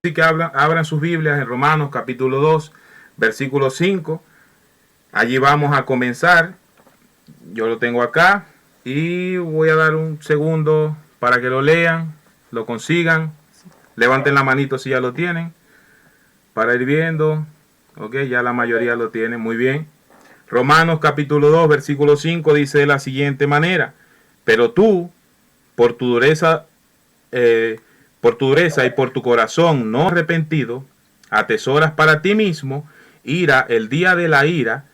Así que abran sus Biblias en Romanos capítulo 2, versículo 5. Allí vamos a comenzar. Yo lo tengo acá y voy a dar un segundo para que lo lean, lo consigan. Levanten la manito si ya lo tienen, para ir viendo. Ok, ya la mayoría lo tiene, muy bien. Romanos capítulo 2, versículo 5 dice de la siguiente manera: pero tú, por tu dureza y por tu corazón no arrepentido, atesoras para ti mismo ira el día de la ira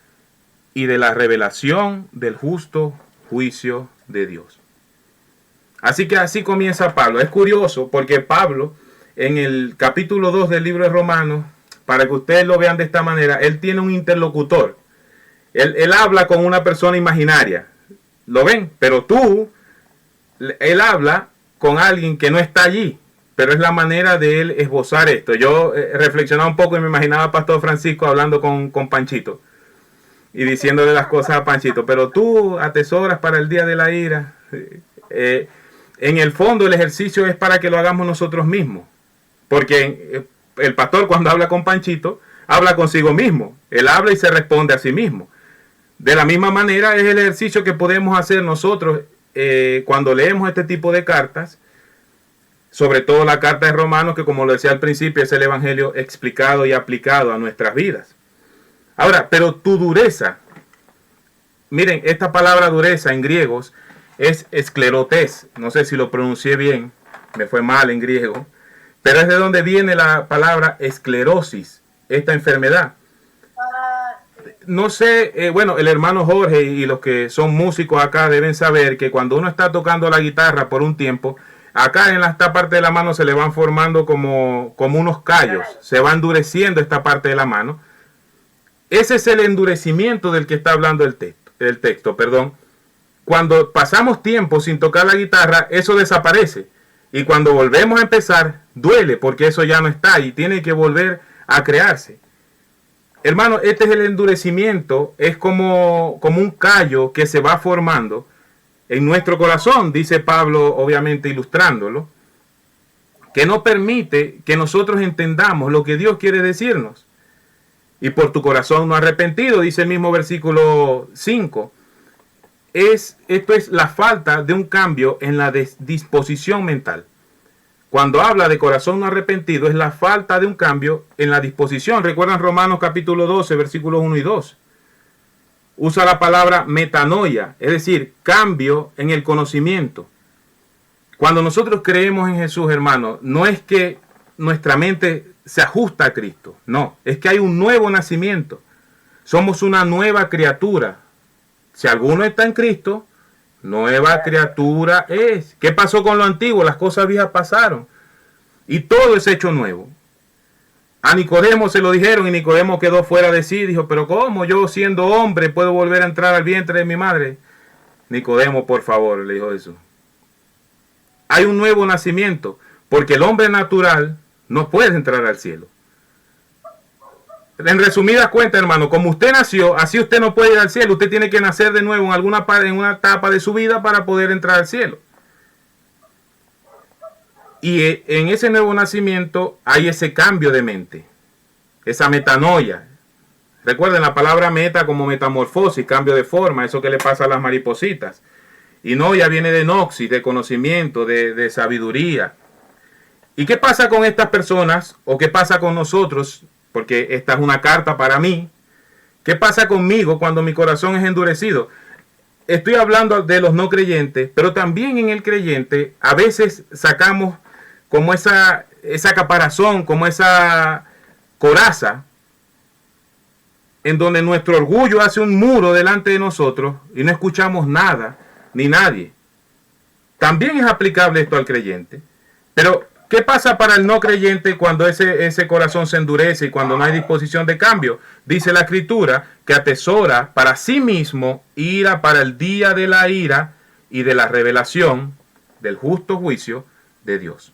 y de la revelación del justo juicio de Dios. Así que así comienza Pablo. Es curioso porque Pablo, en el capítulo 2 del libro de Romanos, para que ustedes lo vean de esta manera, él tiene un interlocutor. Él habla con una persona imaginaria. ¿Lo ven? Pero él habla con alguien que no está allí. Pero es la manera de él esbozar esto. Yo reflexionaba un poco y me imaginaba a Pastor Francisco hablando con Panchito y diciéndole las cosas a Panchito. Pero tú atesoras para el día de la ira. En el fondo el ejercicio es para que lo hagamos nosotros mismos. Porque el pastor, cuando habla con Panchito, habla consigo mismo. Él habla y se responde a sí mismo. De la misma manera es el ejercicio que podemos hacer nosotros cuando leemos este tipo de cartas, sobre todo la carta de Romanos, que como lo decía al principio es el evangelio explicado y aplicado a nuestras vidas. Ahora, pero tu dureza, miren, esta palabra dureza en griegos es esclerotes, no sé si lo pronuncié bien, me fue mal en griego, pero es de donde viene la palabra esclerosis, esta enfermedad. No sé, bueno, el hermano Jorge y los que son músicos acá deben saber que cuando uno está tocando la guitarra por un tiempo, acá en esta parte de la mano se le van formando como unos callos, se va endureciendo esta parte de la mano. Ese es el endurecimiento del que está hablando el texto. Cuando pasamos tiempo sin tocar la guitarra, eso desaparece. Y cuando volvemos a empezar, duele porque eso ya no está y tiene que volver a crearse. Hermano, este es el endurecimiento, es como un callo que se va formando en nuestro corazón, dice Pablo, obviamente ilustrándolo, que no permite que nosotros entendamos lo que Dios quiere decirnos. Y por tu corazón no arrepentido, dice el mismo versículo 5. Esto es la falta de un cambio en la disposición mental. Cuando habla de corazón no arrepentido, es la falta de un cambio en la disposición. ¿Recuerdan Romanos capítulo 12, versículos 1 y 2? Usa la palabra metanoia, es decir, cambio en el conocimiento. Cuando nosotros creemos en Jesús, hermano, no es que nuestra mente se ajusta a Cristo, no, es que hay un nuevo nacimiento. Somos una nueva criatura. Si alguno está en Cristo, nueva criatura es. ¿Qué pasó con lo antiguo? Las cosas viejas pasaron y todo es hecho nuevo. A Nicodemo se lo dijeron y Nicodemo quedó fuera de sí. Dijo, pero ¿cómo yo siendo hombre puedo volver a entrar al vientre de mi madre? Nicodemo, por favor, le dijo eso. Hay un nuevo nacimiento porque el hombre natural no puede entrar al cielo. En resumidas cuentas, hermano, como usted nació, así usted no puede ir al cielo. Usted tiene que nacer de nuevo en una etapa de su vida para poder entrar al cielo. Y en ese nuevo nacimiento hay ese cambio de mente, esa metanoia. Recuerden la palabra meta como metamorfosis, cambio de forma, eso que le pasa a las maripositas. Y noia viene de noxis, de conocimiento, de sabiduría. ¿Y qué pasa con estas personas o qué pasa con nosotros? Porque esta es una carta para mí. ¿Qué pasa conmigo cuando mi corazón es endurecido? Estoy hablando de los no creyentes, pero también en el creyente a veces sacamos como esa caparazón, como esa coraza, en donde nuestro orgullo hace un muro delante de nosotros y no escuchamos nada ni nadie. También es aplicable esto al creyente. Pero ¿qué pasa para el no creyente cuando ese corazón se endurece y cuando no hay disposición de cambio? Dice la Escritura que atesora para sí mismo ira para el día de la ira y de la revelación del justo juicio de Dios.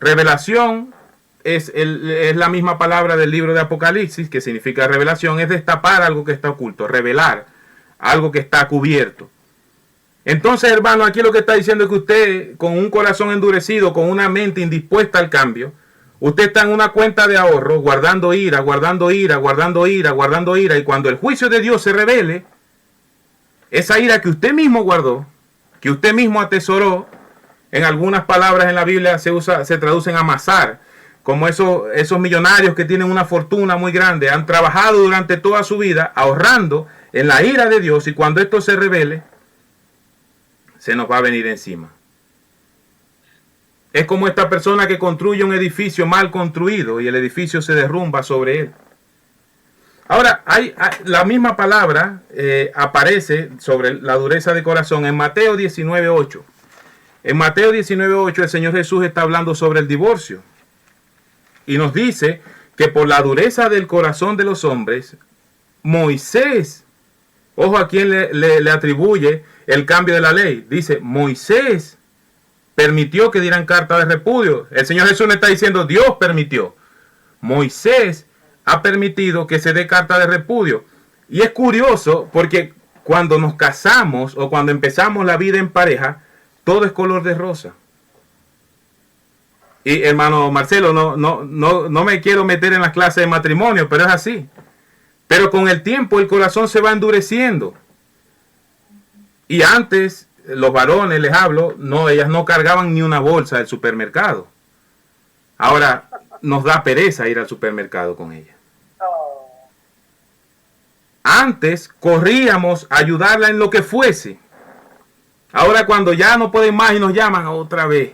Revelación es la misma palabra del libro de Apocalipsis, que significa revelación, es destapar algo que está oculto, revelar algo que está cubierto. Entonces, hermano, aquí lo que está diciendo es que usted, con un corazón endurecido, con una mente indispuesta al cambio, usted está en una cuenta de ahorro, guardando ira, guardando ira, guardando ira, guardando ira, y cuando el juicio de Dios se revele, esa ira que usted mismo guardó, que usted mismo atesoró, en algunas palabras en la Biblia se traducen a amasar, como esos millonarios que tienen una fortuna muy grande, han trabajado durante toda su vida ahorrando en la ira de Dios, y cuando esto se revele, se nos va a venir encima. Es como esta persona que construye un edificio mal construido y el edificio se derrumba sobre él. Ahora, la misma palabra aparece sobre la dureza de corazón en Mateo 19:8. En Mateo 19:8 el Señor Jesús está hablando sobre el divorcio. Y nos dice que por la dureza del corazón de los hombres, Moisés, ojo a quien le atribuye el cambio de la ley, dice Moisés permitió que dieran carta de repudio. El Señor Jesús le está diciendo Dios permitió. Moisés ha permitido que se dé carta de repudio. Y es curioso porque cuando nos casamos o cuando empezamos la vida en pareja, todo es color de rosa. Y hermano Marcelo, no me quiero meter en las clases de matrimonio, pero es así. Pero con el tiempo el corazón se va endureciendo. Y antes, los varones, les hablo, ellas no cargaban ni una bolsa del supermercado. Ahora nos da pereza ir al supermercado con ellas. Antes corríamos a ayudarla en lo que fuese. Ahora cuando ya no pueden más y nos llaman otra vez.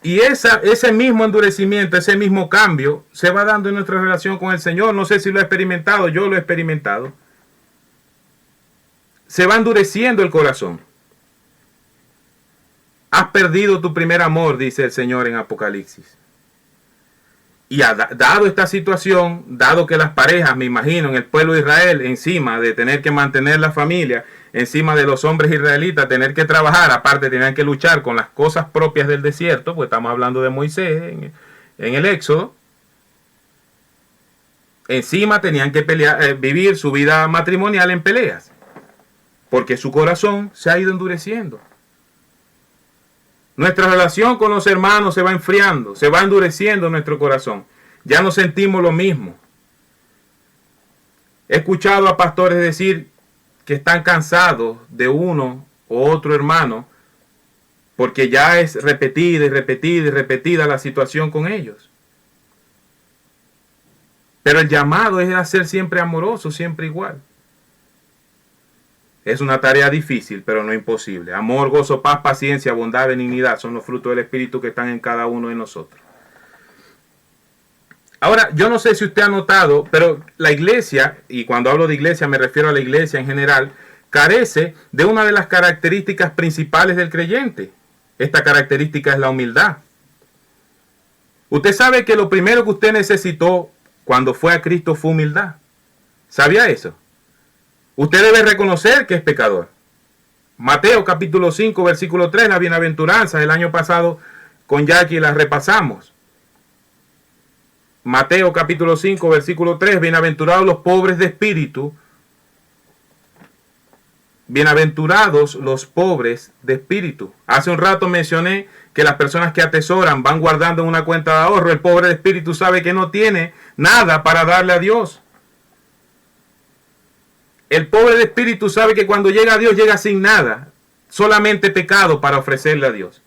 Y ese mismo endurecimiento, ese mismo cambio, se va dando en nuestra relación con el Señor. No sé si lo he experimentado, yo lo he experimentado. Se va endureciendo el corazón. Has perdido tu primer amor, dice el Señor en Apocalipsis. Y dado esta situación, dado que las parejas, me imagino, en el pueblo de Israel, encima de tener que mantener la familia, encima de los hombres israelitas, tener que trabajar, aparte tenían que luchar con las cosas propias del desierto, pues estamos hablando de Moisés en el Éxodo. Encima tenían que vivir su vida matrimonial en peleas, porque su corazón se ha ido endureciendo. Nuestra relación con los hermanos se va enfriando, se va endureciendo nuestro corazón. Ya no sentimos lo mismo. He escuchado a pastores decir que están cansados de uno u otro hermano porque ya es repetida y repetida y repetida la situación con ellos. Pero el llamado es a ser siempre amoroso, siempre igual. Es una tarea difícil, pero no imposible. Amor, gozo, paz, paciencia, bondad, benignidad son los frutos del Espíritu que están en cada uno de nosotros. Ahora, yo no sé si usted ha notado, pero la iglesia, y cuando hablo de iglesia me refiero a la iglesia en general, carece de una de las características principales del creyente. Esta característica es la humildad. Usted sabe que lo primero que usted necesitó cuando fue a Cristo fue humildad. ¿Sabía eso? Usted debe reconocer que es pecador. Mateo capítulo 5, versículo 3, la bienaventuranza. El año pasado con Jackie la repasamos. Mateo capítulo 5, versículo 3, bienaventurados los pobres de espíritu. Bienaventurados los pobres de espíritu. Hace un rato mencioné que las personas que atesoran van guardando en una cuenta de ahorro. El pobre de espíritu sabe que no tiene nada para darle a Dios. El pobre de espíritu sabe que cuando llega a Dios llega sin nada, solamente pecado para ofrecerle a Dios.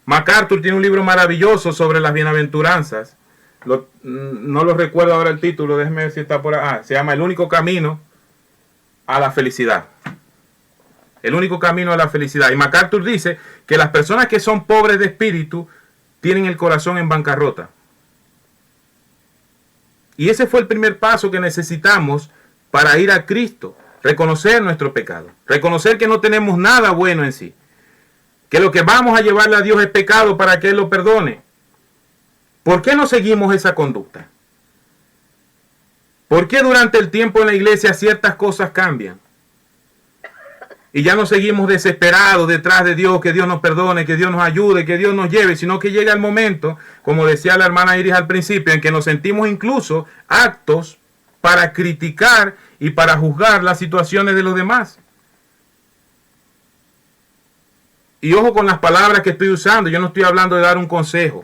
MacArthur tiene un libro maravilloso sobre las bienaventuranzas. No lo recuerdo ahora el título, déjeme ver si está por ahí. Se llama El único camino a la felicidad. El único camino a la felicidad. Y MacArthur dice que las personas que son pobres de espíritu tienen el corazón en bancarrota. Y ese fue el primer paso que necesitamos para ir a Cristo. Reconocer nuestro pecado. Reconocer que no tenemos nada bueno en sí. Que lo que vamos a llevarle a Dios es pecado para que Él lo perdone. ¿Por qué no seguimos esa conducta? ¿Por qué durante el tiempo en la iglesia ciertas cosas cambian? Y ya no seguimos desesperados detrás de Dios, que Dios nos perdone, que Dios nos ayude, que Dios nos lleve, sino que llega el momento, como decía la hermana Iris al principio, en que nos sentimos incluso aptos para criticar y para juzgar las situaciones de los demás. Y ojo con las palabras que estoy usando. Yo no estoy hablando de dar un consejo.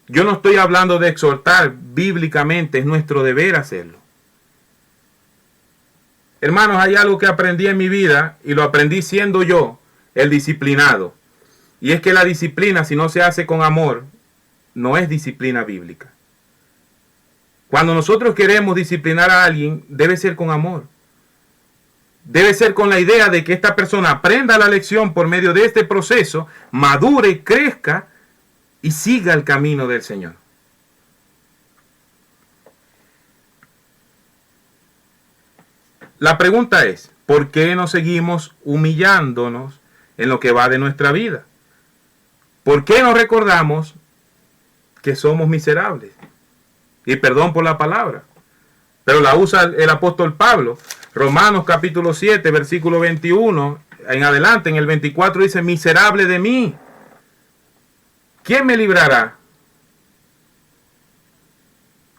Yo no estoy hablando de exhortar bíblicamente. Es nuestro deber hacerlo. Hermanos, hay algo que aprendí en mi vida y lo aprendí siendo yo el disciplinado. Y es que la disciplina, si no se hace con amor, no es disciplina bíblica. Cuando nosotros queremos disciplinar a alguien, debe ser con amor. Debe ser con la idea de que esta persona aprenda la lección por medio de este proceso, madure, crezca y siga el camino del Señor. La pregunta es, ¿por qué no seguimos humillándonos en lo que va de nuestra vida? ¿Por qué no recordamos que somos miserables? Y perdón por la palabra, pero la usa el apóstol Pablo. Romanos capítulo 7, versículo 21, en adelante, en el 24 dice, miserable de mí, ¿quién me librará?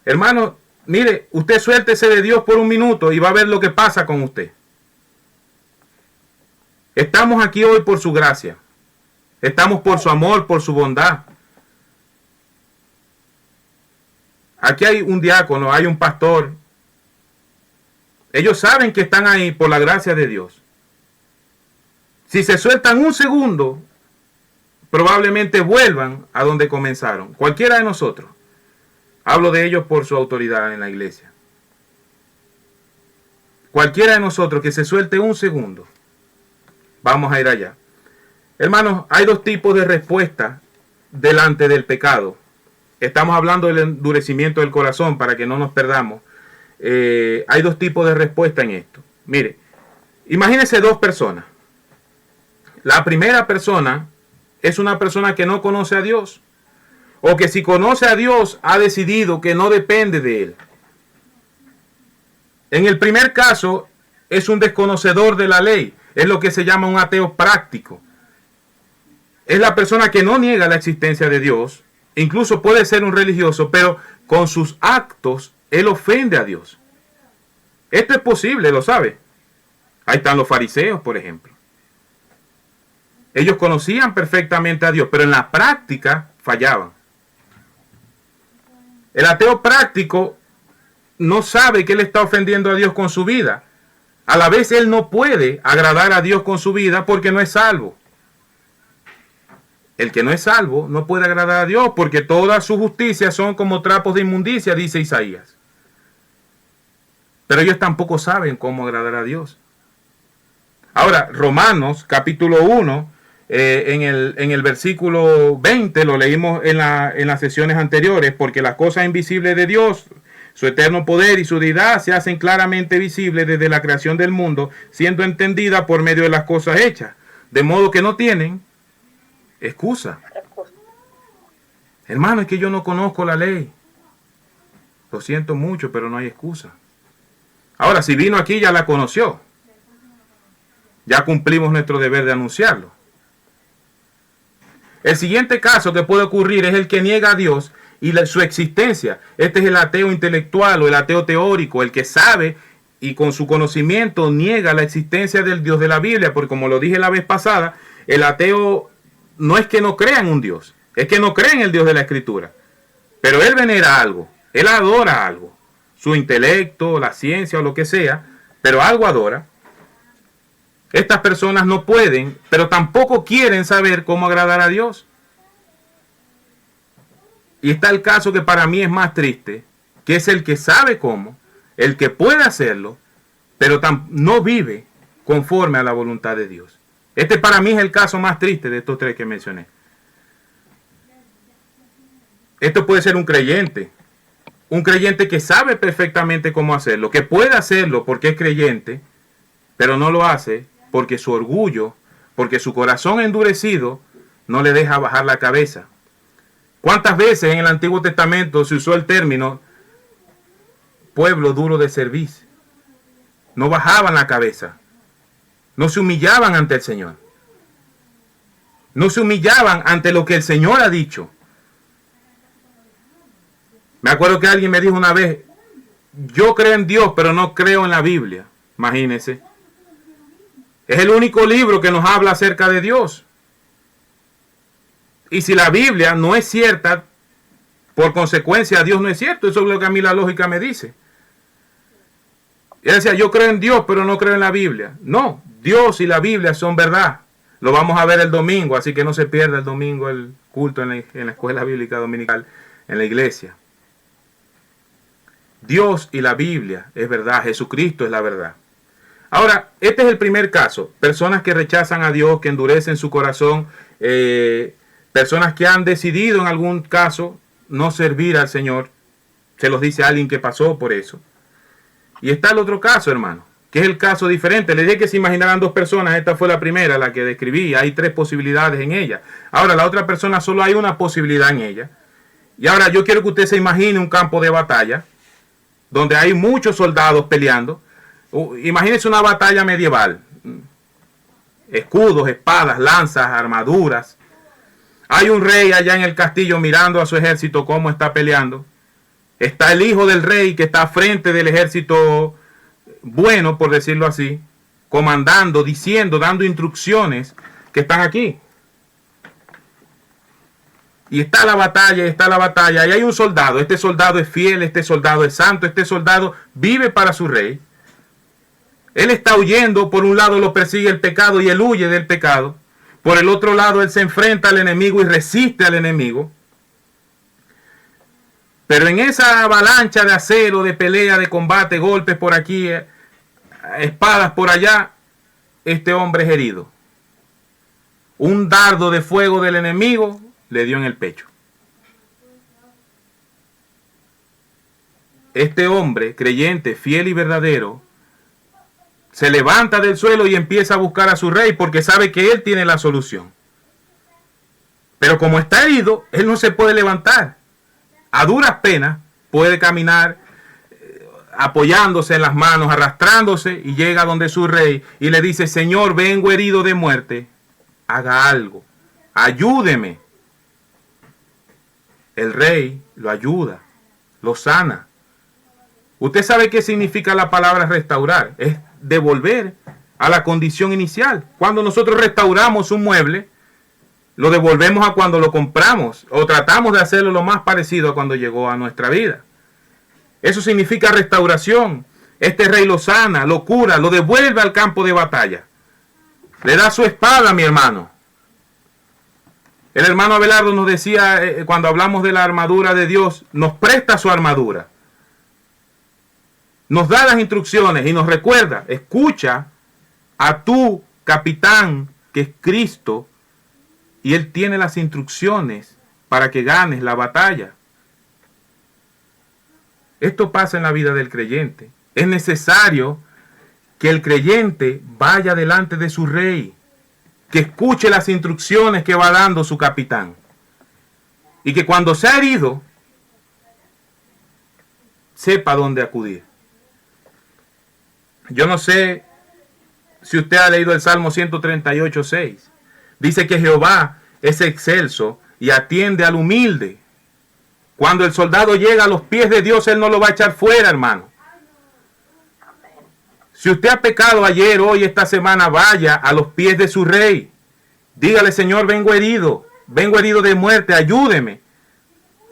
Hermano, mire, usted suéltese de Dios por un minuto y va a ver lo que pasa con usted. Estamos aquí hoy por su gracia. Estamos por su amor, por su bondad. Aquí hay un diácono, hay un pastor. Ellos saben que están ahí por la gracia de Dios. Si se sueltan un segundo, probablemente vuelvan a donde comenzaron. Cualquiera de nosotros. Hablo de ellos por su autoridad en la iglesia. Cualquiera de nosotros que se suelte un segundo, vamos a ir allá. Hermanos, hay dos tipos de respuesta delante del pecado. Estamos hablando del endurecimiento del corazón para que no nos perdamos. Hay dos tipos de respuesta en esto. Mire, imagínense dos personas. La primera persona es una persona que no conoce a Dios. O que si conoce a Dios ha decidido que no depende de Él. En el primer caso es un desconocedor de la ley. Es lo que se llama un ateo práctico. Es la persona que no niega la existencia de Dios. Incluso puede ser un religioso, pero con sus actos él ofende a Dios. Esto es posible, lo sabe. Ahí están los fariseos, por ejemplo. Ellos conocían perfectamente a Dios, pero en la práctica fallaban. El ateo práctico no sabe que él está ofendiendo a Dios con su vida. A la vez él no puede agradar a Dios con su vida porque no es salvo. El que no es salvo no puede agradar a Dios porque todas sus justicias son como trapos de inmundicia, dice Isaías. Pero ellos tampoco saben cómo agradar a Dios. Ahora, Romanos capítulo 1, en el versículo 20, lo leímos en las sesiones anteriores, porque las cosas invisibles de Dios, su eterno poder y su deidad se hacen claramente visibles desde la creación del mundo, siendo entendidas por medio de las cosas hechas, de modo que no tienen excusa. Hermano, es que yo no conozco la ley. Lo siento mucho, pero no hay excusa. Ahora, si vino aquí, ya la conoció. Ya cumplimos nuestro deber de anunciarlo. El siguiente caso que puede ocurrir es el que niega a Dios y su existencia. Este es el ateo intelectual o el ateo teórico, el que sabe y con su conocimiento niega la existencia del Dios de la Biblia, porque como lo dije la vez pasada, el ateo no es que no crea en un Dios, es que no cree en el Dios de la Escritura. Pero él venera algo, él adora algo, su intelecto, la ciencia o lo que sea, pero algo adora. Estas personas no pueden, pero tampoco quieren saber cómo agradar a Dios. Y está el caso que para mí es más triste, que es el que sabe cómo, el que puede hacerlo, pero no vive conforme a la voluntad de Dios. Este para mí es el caso más triste de estos tres que mencioné. Esto puede ser un creyente que sabe perfectamente cómo hacerlo, que puede hacerlo porque es creyente, pero no lo hace porque su orgullo, porque su corazón endurecido no le deja bajar la cabeza. ¿Cuántas veces en el Antiguo Testamento se usó el término pueblo duro de cerviz? No bajaban la cabeza. No se humillaban ante el Señor. No se humillaban ante lo que el Señor ha dicho. Me acuerdo que alguien me dijo una vez, yo creo en Dios, pero no creo en la Biblia. Imagínense. Es el único libro que nos habla acerca de Dios. Y si la Biblia no es cierta, por consecuencia Dios no es cierto. Eso es lo que a mí la lógica me dice. Él decía, yo creo en Dios, pero no creo en la Biblia. No, Dios y la Biblia son verdad. Lo vamos a ver el domingo, así que no se pierda el domingo el culto en la escuela bíblica dominical, en la iglesia. Dios y la Biblia es verdad, Jesucristo es la verdad. Ahora, este es el primer caso. Personas que rechazan a Dios, que endurecen su corazón, personas que han decidido en algún caso no servir al Señor. Se los dice a alguien que pasó por eso. Y está el otro caso, hermano, que es el caso diferente. Les dije que se imaginaran dos personas. Esta fue la primera, la que describí. Hay tres posibilidades en ella. Ahora, la otra persona solo hay una posibilidad en ella. Y ahora yo quiero que usted se imagine un campo de batalla donde hay muchos soldados peleando. Imagínese una batalla medieval. Escudos, espadas, lanzas, armaduras. Hay un rey allá en el castillo mirando a su ejército cómo está peleando. Está el hijo del rey que está frente del ejército bueno, por decirlo así, comandando, diciendo, dando instrucciones que están aquí. Y está la batalla, y hay un soldado. Este soldado es fiel, este soldado es santo, este soldado vive para su rey. Él está huyendo, por un lado lo persigue el pecado y él huye del pecado. Por el otro lado él se enfrenta al enemigo y resiste al enemigo. Pero en esa avalancha de acero, de pelea, de combate, golpes por aquí, espadas por allá, este hombre es herido. Un dardo de fuego del enemigo le dio en el pecho. Este hombre, creyente, fiel y verdadero, se levanta del suelo y empieza a buscar a su rey porque sabe que él tiene la solución. Pero como está herido, él no se puede levantar. A duras penas puede caminar apoyándose en las manos, arrastrándose, y llega donde su rey y le dice: Señor, vengo herido de muerte, haga algo, ayúdeme. El rey lo ayuda, lo sana. Usted sabe qué significa la palabra restaurar. Es devolver a la condición inicial. Cuando nosotros restauramos un mueble, lo devolvemos a cuando lo compramos, o tratamos de hacerlo lo más parecido a cuando llegó a nuestra vida. Eso significa restauración. Este rey lo sana, lo cura, lo devuelve al campo de batalla. Le da su espada, mi hermano. El hermano Abelardo nos decía, cuando hablamos de la armadura de Dios, nos presta su armadura. Nos da las instrucciones y nos recuerda: escucha a tu capitán, que es Cristo, y Él tiene las instrucciones para que ganes la batalla. Esto pasa en la vida del creyente. Es necesario que el creyente vaya delante de su rey, que escuche las instrucciones que va dando su capitán, y que cuando sea herido, sepa dónde acudir. Yo no sé si usted ha leído el Salmo 138:6. Dice que Jehová es excelso y atiende al humilde. Cuando el soldado llega a los pies de Dios, Él no lo va a echar fuera, hermano. Si usted ha pecado ayer, hoy, esta semana, vaya a los pies de su rey. Dígale: Señor, vengo herido de muerte, ayúdeme.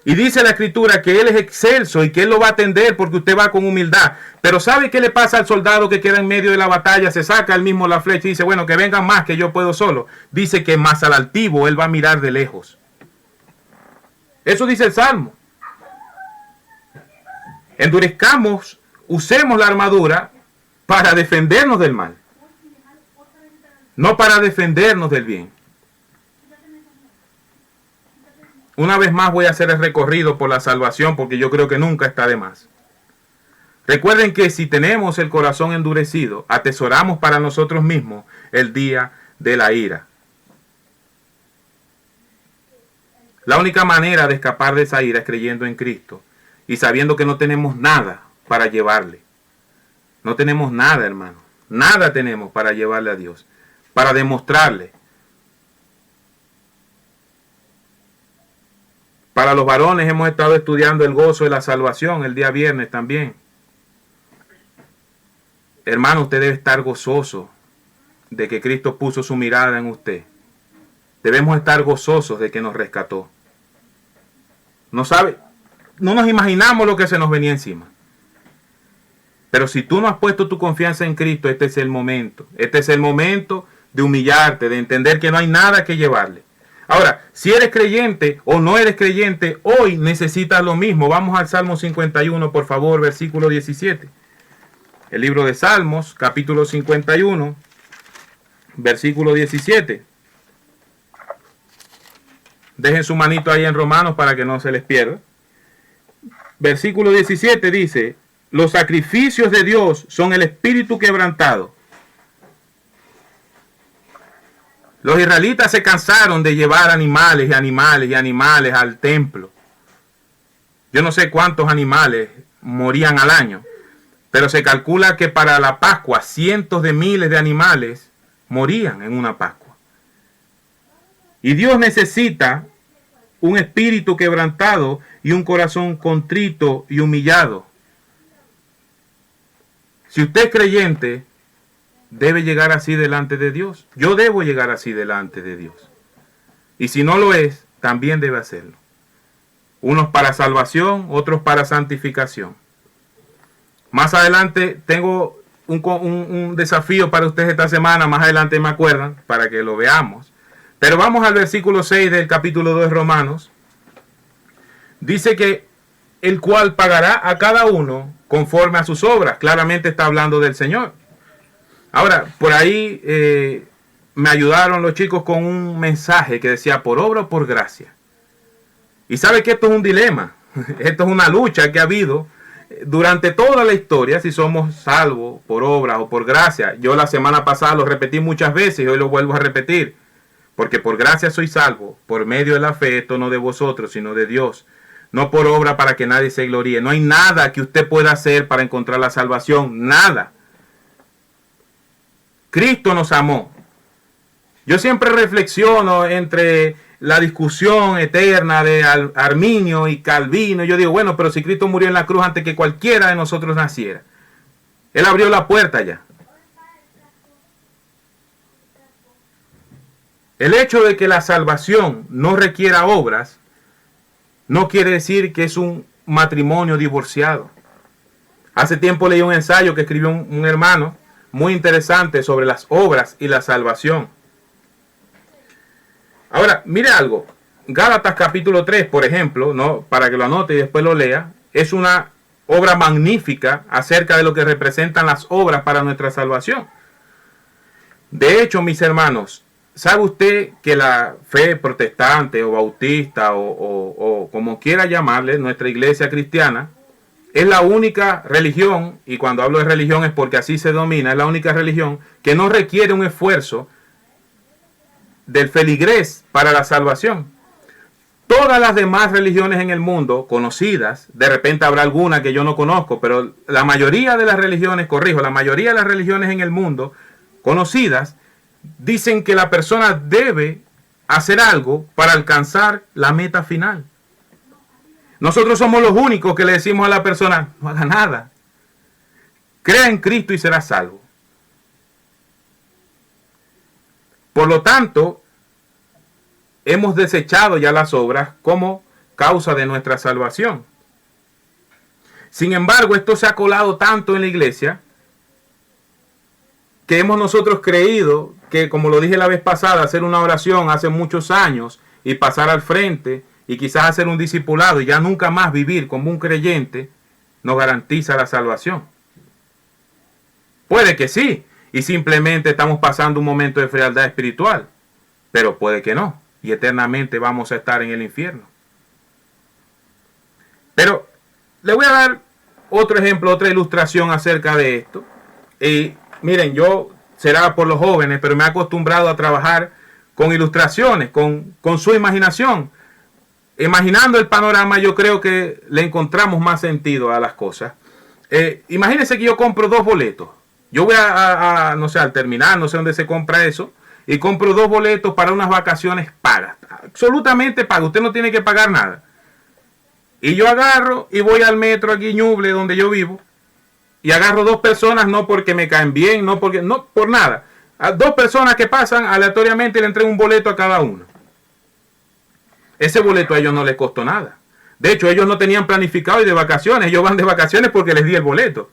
Y dice la Escritura que Él es excelso y que Él lo va a atender porque usted va con humildad. Pero ¿sabe qué le pasa al soldado que queda en medio de la batalla? Se saca él mismo la flecha y dice: bueno, que vengan más, que yo puedo solo. Dice que más al altivo Él va a mirar de lejos. Eso dice el Salmo. Endurezcamos, usemos la armadura para defendernos del mal, no para defendernos del bien. Una vez más voy a hacer el recorrido por la salvación, porque yo creo que nunca está de más. Recuerden que si tenemos el corazón endurecido, atesoramos para nosotros mismos el día de la ira. La única manera de escapar de esa ira es creyendo en Cristo y sabiendo que no tenemos nada para llevarle. No tenemos nada, hermano. Nada tenemos para llevarle a Dios, para demostrarle. Para los varones hemos estado estudiando el gozo de la salvación el día viernes también. Hermano, usted debe estar gozoso de que Cristo puso su mirada en usted. Debemos estar gozosos de que nos rescató. No nos imaginamos lo que se nos venía encima. Pero si tú no has puesto tu confianza en Cristo, este es el momento. Este es el momento de humillarte, de entender que no hay nada que llevarle. Ahora, si eres creyente o no eres creyente, hoy necesitas lo mismo. Vamos al Salmo 51, por favor, versículo 17. El libro de Salmos, capítulo 51, versículo 17. Dejen su manito ahí en Romanos para que no se les pierda. Versículo 17 dice: los sacrificios de Dios son el espíritu quebrantado. Los israelitas se cansaron de llevar animales y animales y animales al templo. Yo no sé cuántos animales morían al año, pero se calcula que para la Pascua cientos de miles de animales morían en una Pascua. Y Dios necesita un espíritu quebrantado y un corazón contrito y humillado. Si usted es creyente, debe llegar así delante de Dios. Yo debo llegar así delante de Dios. Y si no lo es, también debe hacerlo. Unos para salvación, otros para santificación. Más adelante tengo un desafío para ustedes esta semana. Más adelante me acuerdan para que lo veamos. Pero vamos al versículo 6 del capítulo 2 de Romanos. Dice que el cual pagará a cada uno conforme a sus obras. Claramente está hablando del Señor. Ahora, por ahí me ayudaron los chicos con un mensaje que decía por obra o por gracia. Y sabe que esto es un dilema. Esto es una lucha que ha habido durante toda la historia, si somos salvos por obra o por gracia. Yo la semana pasada lo repetí muchas veces y hoy lo vuelvo a repetir. Porque por gracia soy salvo, por medio de la fe, esto no de vosotros, sino de Dios. No por obra para que nadie se gloríe. No hay nada que usted pueda hacer para encontrar la salvación. Nada. Cristo nos amó. Yo siempre reflexiono entre la discusión eterna de Arminio y Calvino. Yo digo, bueno, pero si Cristo murió en la cruz antes que cualquiera de nosotros naciera. Él abrió la puerta ya. El hecho de que la salvación no requiera obras no quiere decir que es un matrimonio divorciado. Hace tiempo leí un ensayo que escribió un hermano muy interesante sobre las obras y la salvación. Ahora, mire algo. Gálatas capítulo 3, por ejemplo, ¿no? Para que lo anote y después lo lea, es una obra magnífica acerca de lo que representan las obras para nuestra salvación. De hecho, mis hermanos, ¿sabe usted que la fe protestante o bautista o como quiera llamarle, nuestra iglesia cristiana, es la única religión, y cuando hablo de religión es porque así se domina, es la única religión que no requiere un esfuerzo del feligrés para la salvación? Todas las demás religiones en el mundo, conocidas, de repente habrá alguna que yo no conozco, pero la mayoría de las religiones, la mayoría de las religiones en el mundo, conocidas, dicen que la persona debe hacer algo para alcanzar la meta final. Nosotros somos los únicos que le decimos a la persona, no haga nada. Crea en Cristo y será salvo. Por lo tanto, hemos desechado ya las obras como causa de nuestra salvación. Sin embargo, esto se ha colado tanto en la iglesia que hemos nosotros creído que, como lo dije la vez pasada, hacer una oración hace muchos años y pasar al frente y quizás hacer un discipulado y ya nunca más vivir como un creyente nos garantiza la salvación. Puede que sí, y simplemente estamos pasando un momento de frialdad espiritual, pero puede que no, y eternamente vamos a estar en el infierno. Pero le voy a dar otro ejemplo, otra ilustración acerca de esto. Y miren, yo será por los jóvenes, pero me he acostumbrado a trabajar con ilustraciones, con su imaginación. Imaginando el panorama, yo creo que le encontramos más sentido a las cosas. Imagínense que yo compro 2 boletos. Yo voy no sé, al terminal, no sé dónde se compra eso, y compro 2 boletos para unas vacaciones pagas. Absolutamente pagas. Usted no tiene que pagar nada. Y yo agarro y voy al metro aquí Ñuble, donde yo vivo, y agarro 2 personas, no porque me caen bien, no por nada. A 2 personas que pasan aleatoriamente y le entrego un boleto a cada uno. Ese boleto a ellos no les costó nada. De hecho, ellos no tenían planificado ir de vacaciones. Ellos van de vacaciones porque les di el boleto.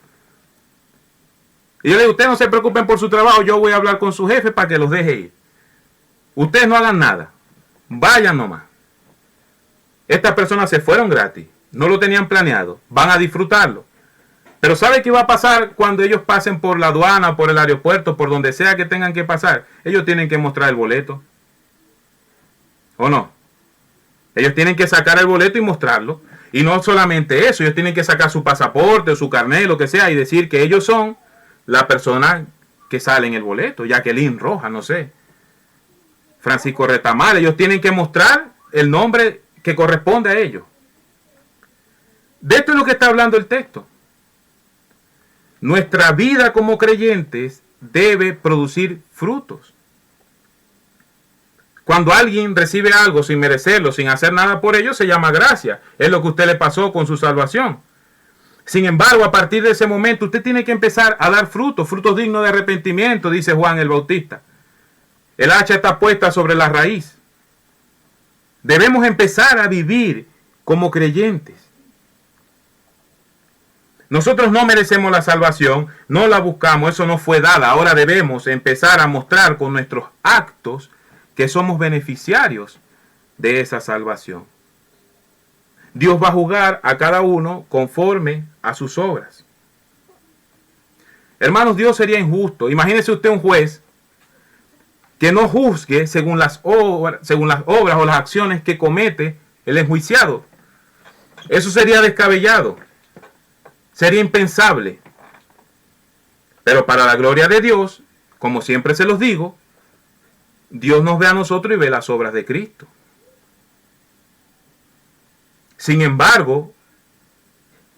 Y yo le digo, ustedes no se preocupen por su trabajo, yo voy a hablar con su jefe para que los deje ir. Ustedes no hagan nada. Vayan nomás. Estas personas se fueron gratis. No lo tenían planeado. Van a disfrutarlo. Pero ¿sabe qué va a pasar cuando ellos pasen por la aduana, por el aeropuerto, por donde sea que tengan que pasar? Ellos tienen que mostrar el boleto. ¿O no? Ellos tienen que sacar el boleto y mostrarlo. Y no solamente eso, ellos tienen que sacar su pasaporte o su carnet, lo que sea, y decir que ellos son la persona que sale en el boleto. Jacqueline Roja, no sé. Francisco Retamal. Ellos tienen que mostrar el nombre que corresponde a ellos. De esto es lo que está hablando el texto. Nuestra vida como creyentes debe producir frutos. Cuando alguien recibe algo sin merecerlo, sin hacer nada por ello, se llama gracia. Es lo que a usted le pasó con su salvación. Sin embargo, a partir de ese momento, usted tiene que empezar a dar frutos, frutos dignos de arrepentimiento, dice Juan el Bautista. El hacha está puesta sobre la raíz. Debemos empezar a vivir como creyentes. Nosotros no merecemos la salvación, no la buscamos, eso no fue dada. Ahora debemos empezar a mostrar con nuestros actos que somos beneficiarios de esa salvación. Dios va a juzgar a cada uno conforme a sus obras. Hermanos, Dios sería injusto. Imagínese usted un juez que no juzgue según las obras o las acciones que comete el enjuiciado. Eso sería descabellado. Sería impensable. Pero para la gloria de Dios, como siempre se los digo, Dios nos ve a nosotros y ve las obras de Cristo. Sin embargo,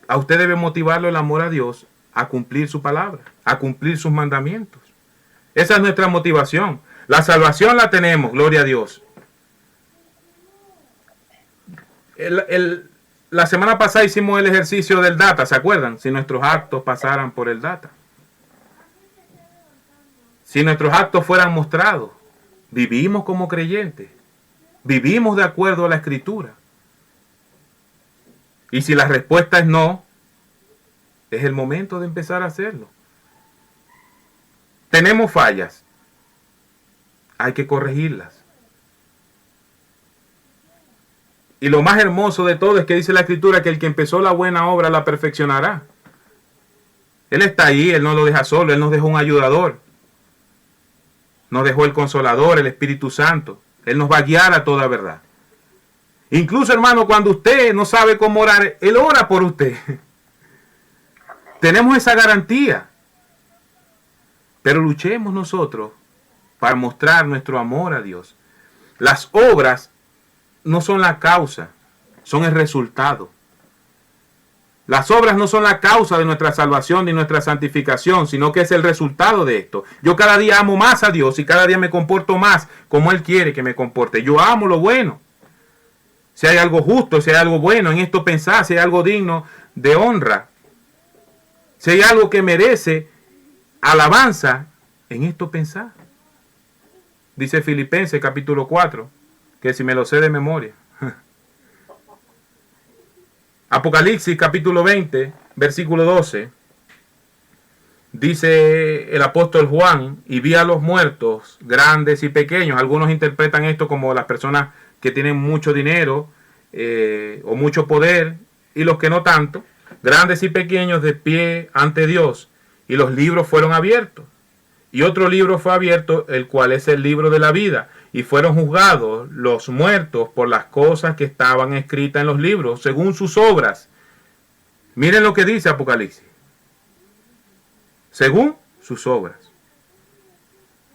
a usted debe motivarlo el amor a Dios a cumplir su palabra, a cumplir sus mandamientos. Esa es nuestra motivación. La salvación la tenemos, gloria a Dios. La semana pasada hicimos el ejercicio del data, ¿se acuerdan? Si nuestros actos pasaran por el data. Si nuestros actos fueran mostrados, vivimos como creyentes, vivimos de acuerdo a la Escritura. Y si la respuesta es no, es el momento de empezar a hacerlo. Tenemos fallas, hay que corregirlas. Y lo más hermoso de todo es que dice la Escritura que el que empezó la buena obra la perfeccionará. Él está ahí, Él no lo deja solo, Él nos dejó un ayudador. Nos dejó el Consolador, el Espíritu Santo. Él nos va a guiar a toda verdad. Incluso, hermano, cuando usted no sabe cómo orar, Él ora por usted. Tenemos esa garantía. Pero luchemos nosotros para mostrar nuestro amor a Dios. Las obras no son la causa, son el resultado. Las obras no son la causa de nuestra salvación ni nuestra santificación, sino que es el resultado de esto. Yo cada día amo más a Dios y cada día me comporto más como Él quiere que me comporte. Yo amo lo bueno. Si hay algo justo, si hay algo bueno, en esto pensar, si hay algo digno de honra, si hay algo que merece alabanza, en esto pensar. Dice Filipenses capítulo 4, que si me lo sé de memoria. Apocalipsis capítulo 20, versículo 12, dice el apóstol Juan, y vi a los muertos, grandes y pequeños. Algunos interpretan esto como las personas que tienen mucho dinero o mucho poder, y los que no tanto, grandes y pequeños de pie ante Dios, y los libros fueron abiertos. Y otro libro fue abierto, el cual es el libro de la vida, y fueron juzgados los muertos por las cosas que estaban escritas en los libros, según sus obras. Miren lo que dice Apocalipsis. Según sus obras.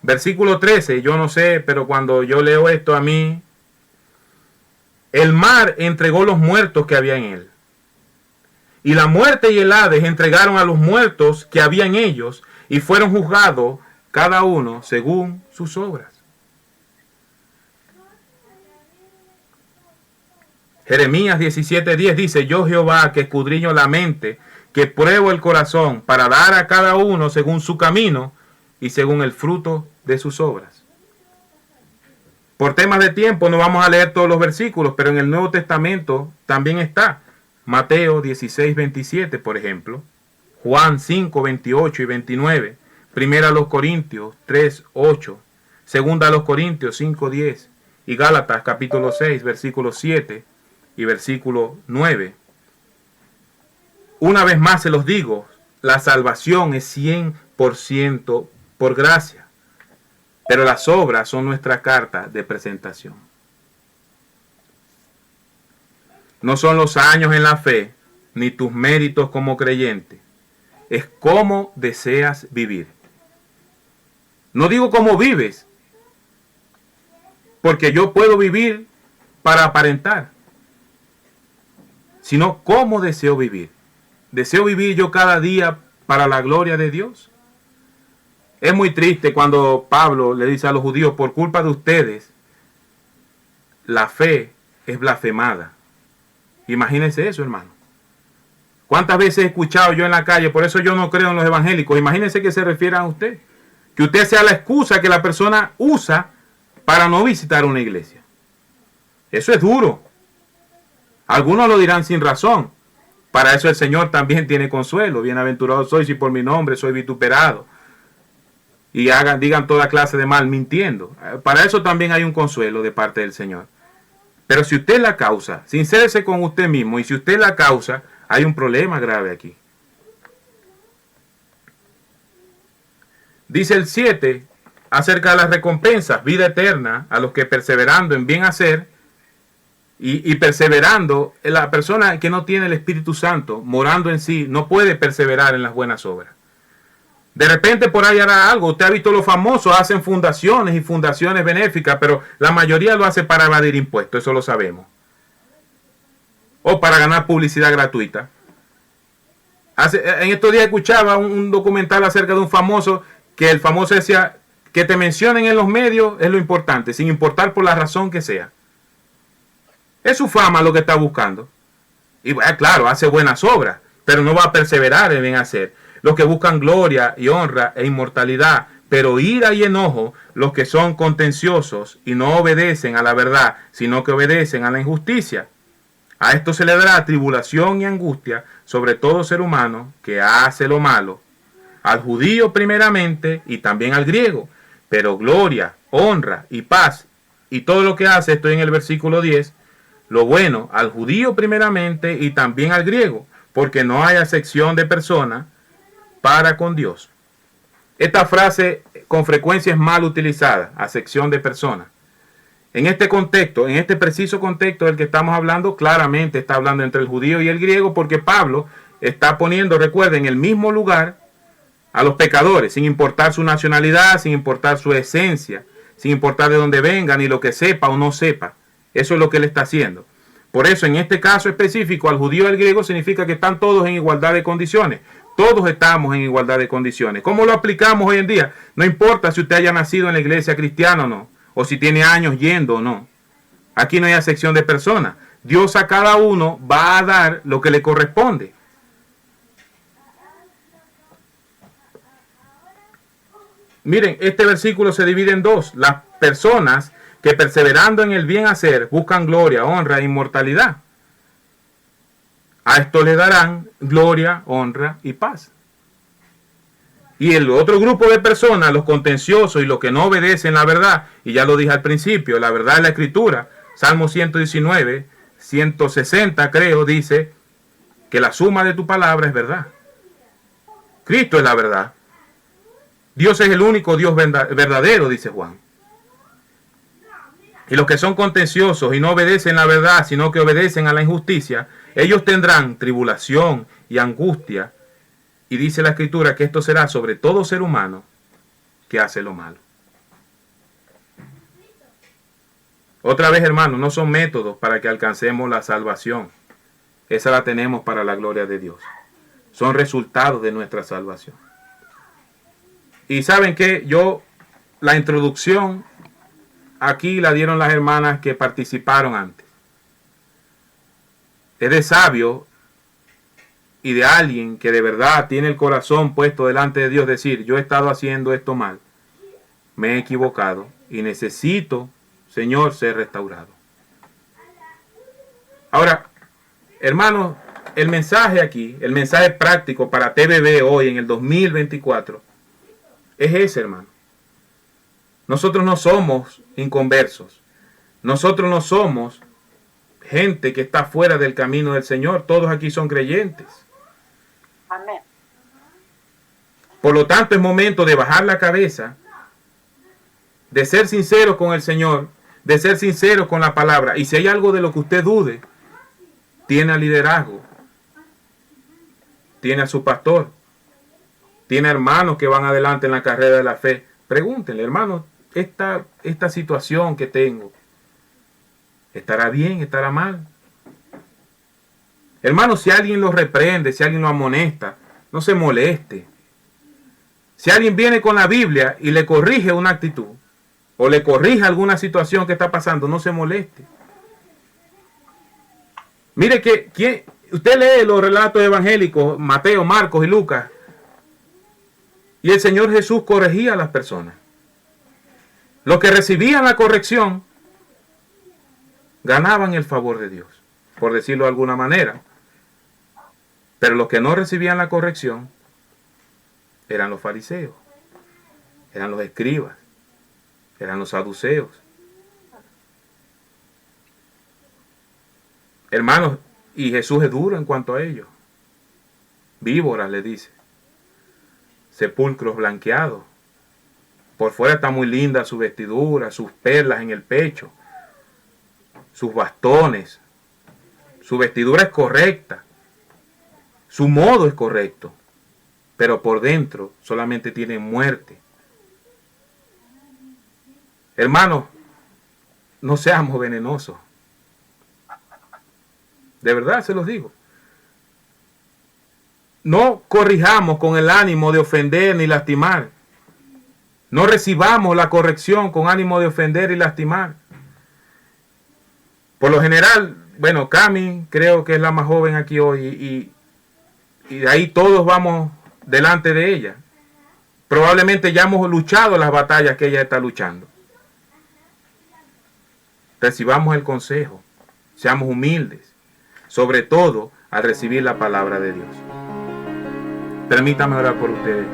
Versículo 13, yo no sé, pero cuando yo leo esto a mí, el mar entregó los muertos que había en él. Y la muerte y el Hades entregaron a los muertos que había en ellos, y fueron juzgados cada uno según sus obras. Jeremías 17:10 dice, yo Jehová que escudriño la mente, que pruebo el corazón, para dar a cada uno según su camino y según el fruto de sus obras. Por temas de tiempo no vamos a leer todos los versículos, pero en el Nuevo Testamento también está. Mateo 16:27, por ejemplo. Juan 5:28 y 29. Primera a los Corintios 3:8. Segunda a los Corintios 5:10. Y Gálatas capítulo 6, versículo 7 y versículo 9. Una vez más se los digo, la salvación es 100% por gracia. Pero las obras son nuestra carta de presentación. No son los años en la fe, ni tus méritos como creyente. Es cómo deseas vivir. No digo cómo vives, porque yo puedo vivir para aparentar, sino cómo deseo vivir. ¿Deseo vivir yo cada día para la gloria de Dios? Es muy triste cuando Pablo le dice a los judíos, por culpa de ustedes, la fe es blasfemada. Imagínense eso, hermano. ¿Cuántas veces he escuchado yo en la calle? Por eso yo no creo en los evangélicos. Imagínense que se refieran a usted. Que usted sea la excusa que la persona usa para no visitar una iglesia. Eso es duro. Algunos lo dirán sin razón. Para eso el Señor también tiene consuelo. Bienaventurado soy si por mi nombre soy vituperado. Y digan toda clase de mal mintiendo. Para eso también hay un consuelo de parte del Señor. Pero si usted es la causa, sincérese con usted mismo, y si usted es la causa, hay un problema grave aquí. Dice el 7, acerca de las recompensas, vida eterna, a los que perseverando en bien hacer, y perseverando, la persona que no tiene el Espíritu Santo, morando en sí, no puede perseverar en las buenas obras. De repente por ahí hará algo. Usted ha visto los famosos, hacen fundaciones y fundaciones benéficas, pero la mayoría lo hace para evadir impuestos, eso lo sabemos. O para ganar publicidad gratuita. En estos días escuchaba un documental acerca de un famoso, que el famoso decía, que te mencionen en los medios es lo importante, sin importar por la razón que sea. Es su fama lo que está buscando. Y bueno, claro, hace buenas obras, pero no va a perseverar en bien hacer. Los que buscan gloria y honra e inmortalidad, pero ira y enojo, los que son contenciosos y no obedecen a la verdad, sino que obedecen a la injusticia. A esto se le dará tribulación y angustia sobre todo ser humano que hace lo malo, al judío primeramente y también al griego, pero gloria, honra y paz, y todo lo que hace, estoy en el versículo 10, lo bueno al judío primeramente y también al griego, porque no hay acepción de persona para con Dios. Esta frase con frecuencia es mal utilizada, acepción de persona. En este contexto, en este preciso contexto del que estamos hablando, claramente está hablando entre el judío y el griego, porque Pablo está poniendo, recuerden, en el mismo lugar a los pecadores, sin importar su nacionalidad, sin importar su esencia, sin importar de dónde vengan y lo que sepa o no sepa. Eso es lo que él está haciendo. Por eso, en este caso específico, al judío y al griego significa que están todos en igualdad de condiciones. Todos estamos en igualdad de condiciones. ¿Cómo lo aplicamos hoy en día? No importa si usted haya nacido en la iglesia cristiana o no, o si tiene años yendo o no. Aquí no hay acepción de personas. Dios a cada uno va a dar lo que le corresponde. Miren, este versículo se divide en dos. Las personas que perseverando en el bien hacer buscan gloria, honra e inmortalidad. A esto le darán gloria, honra y paz. Y el otro grupo de personas, los contenciosos y los que no obedecen la verdad, y ya lo dije al principio, la verdad es la escritura. Salmo 119, 160 creo, dice que la suma de tu palabra es verdad. Cristo es la verdad. Dios es el único Dios verdadero, dice Juan. Y los que son contenciosos y no obedecen la verdad, sino que obedecen a la injusticia, ellos tendrán tribulación y angustia. Y dice la Escritura que esto será sobre todo ser humano que hace lo malo. Otra vez, hermanos, no son métodos para que alcancemos la salvación. Esa la tenemos para la gloria de Dios. Son resultados de nuestra salvación. Y saben que la introducción aquí la dieron las hermanas que participaron antes. Es de sabio y de alguien que de verdad tiene el corazón puesto delante de Dios decir, yo he estado haciendo esto mal, me he equivocado y necesito Señor, ser restaurado. Ahora, hermanos, el mensaje aquí, el mensaje práctico para TBB hoy en el 2024, es ese, hermano. Nosotros no somos inconversos. Nosotros no somos gente que está fuera del camino del Señor. Todos aquí son creyentes. Amén. Por lo tanto, es momento de bajar la cabeza, de ser sincero con el Señor, de ser sincero con la palabra. Y si hay algo de lo que usted dude, tiene al liderazgo, tiene a su pastor, tiene hermanos que van adelante en la carrera de la fe. Pregúntenle, hermano, esta situación que tengo, ¿estará bien? ¿Estará mal? Hermano, si alguien lo reprende, si alguien lo amonesta, no se moleste. Si alguien viene con la Biblia y le corrige una actitud, o le corrige alguna situación que está pasando, no se moleste. Mire que usted lee los relatos evangélicos, Mateo, Marcos y Lucas, y el Señor Jesús corregía a las personas. Los que recibían la corrección ganaban el favor de Dios, por decirlo de alguna manera. Pero los que no recibían la corrección eran los fariseos, eran los escribas, eran los saduceos. Hermanos, y Jesús es duro en cuanto a ellos. Víboras, le dice. Sepulcros blanqueados. Por fuera está muy linda su vestidura, sus perlas en el pecho, sus bastones. Su vestidura es correcta. Su modo es correcto. Pero por dentro solamente tiene muerte. Hermanos, no seamos venenosos. De verdad se los digo. No corrijamos con el ánimo de ofender ni lastimar. No recibamos la corrección con ánimo de ofender y lastimar. Por lo general, bueno, Cami creo que es la más joven aquí hoy y de ahí todos vamos delante de ella. Probablemente ya hemos luchado las batallas que ella está luchando. Recibamos el consejo, seamos humildes, sobre todo al recibir la palabra de Dios. Permítame orar por ustedes.